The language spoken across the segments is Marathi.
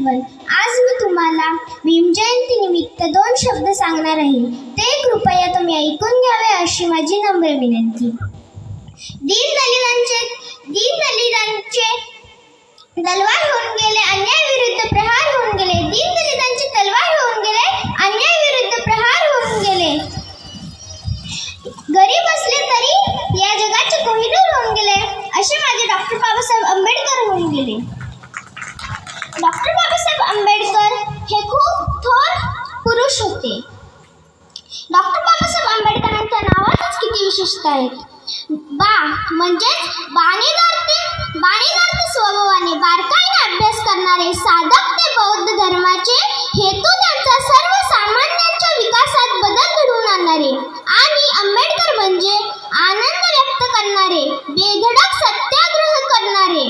टेबल. आज मी तुम्हाला भीमजयंती निमित्त 2 शब्द सांगणार आहे. ते कृपया तुम्ही ऐकून घ्यावे अशी माझी नम्र विनंती. दीनदलितांचे तलवार होऊन गेले, अन्याय विरुद्ध प्रहार होऊन गेले. दीनदलितांचे तलवार होऊन गेले, अन्याय विरुद्ध प्रहार होऊन गेले. गरीब असले तरी या जगाचे कोहिनूर होऊन गेले, असे माझे डॉक्टर बाबासाहेब आंबेडकर होऊन गेले. डॉक्टर बाबासाहेब आंबेडकर हे खूप थोर पुरुष होते. डॉक्टर बाबासाहेब आंबेडकरांच्या नावातच किती विशेषता आहेत. बा म्हणजेच बाणेदार ते स्वभावाने बारकाईने अभ्यास करणारे, साधक ते बौद्ध धर्माचे हेतू त्यांचा सर्वसामान्यांच्या विकासात बदल घडवून आणणारे. आणि आंबेडकर म्हणजे आनंद व्यक्त करणारे, बेधडक सत्याग्रह करणारे,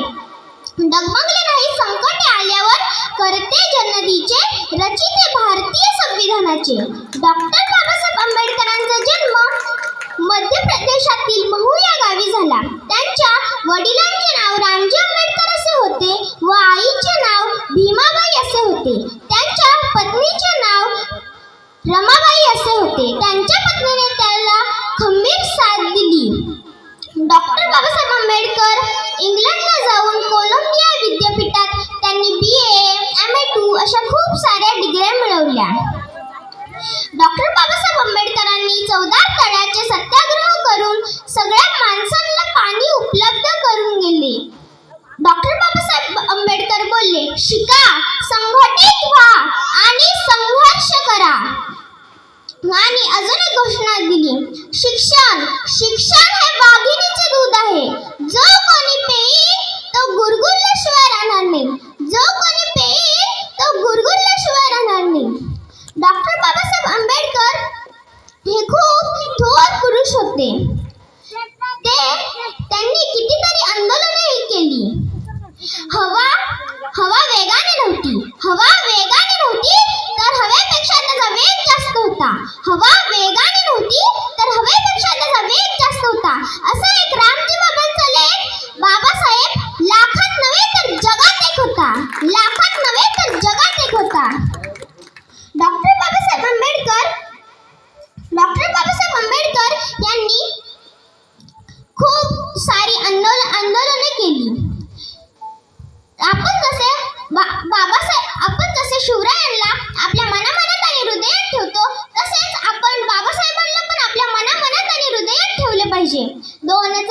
डगमगले नाही संकटे आल्यावर करते जन्नतीचे, रचिते भारतीय संविधानाचे. डॉक्टर बाबासाहेब आंबेडकरांचा जन्म मध्य प्रदेशातील महू या गावी झाला. त्यांच्या वडिलांचे नाव रामजी आंबेडकर असे होते व आईचे नाव भीमाबाई असे होते. त्यांच्या पत्नीचे नाव रमाबाई असे होते. त्यांच्या पत्नीने त्याला खंबीर साथ दिली. डॉक्टर बाबासाहेब आंबेडकर इंग्लंडला जाऊन कोलंबिया विद्यापीठात त्यांनी BA, MA2 अशा खूप साऱ्या डिग्र्या मिळवल्या. डॉक्टर बाबासाहेब आंबेडकरांनी चवदार तळ्याचे सत्याग्रह करून सगळ्या माणसांना पाणी उपलब्ध करून गेले. डॉक्टर बाबासाहेब आंबेडकर बोलले, शिका, संघटित व्हा आणि संघर्ष करा. आणि अजून एक घोषणा दिली, शिक्षण हे वाघिणीचे दूध आहे. जो कोणी पेईल तो गुरगुरल्याशिवाय राहणार नाही. जो कोणी पेईल तो गुरगुरल्याशिवाय राहणार नाही. डॉक्टर बाबासाहेब आंबेडकर हे खूप थोर पुरुष होते. त्यांनी कितीतरी आंदोलनही केली. हवा वेगाने नव्हती तर हवेपेक्षा त्याचा वेग जास्त होता. हवा वेगाने नव्हती तर हवेपेक्षा त्याचा वेग जास्त होता. असा एक रामजी बाबांचा लेख, बाबासाहेब लाखात नव्हे तर जगात एक होता. डॉक्टर बाबासाहेब आंबेडकर यांनी खूप सारी आंदोलने केली. आपण जसे शिवरायांना आपल्या मनामनात आणि हृदयात ठेवतो, तसेच आपण बाबासाहेबांना पण आपल्या मनामनात आणि हृदयात ठेवले पाहिजे. 2च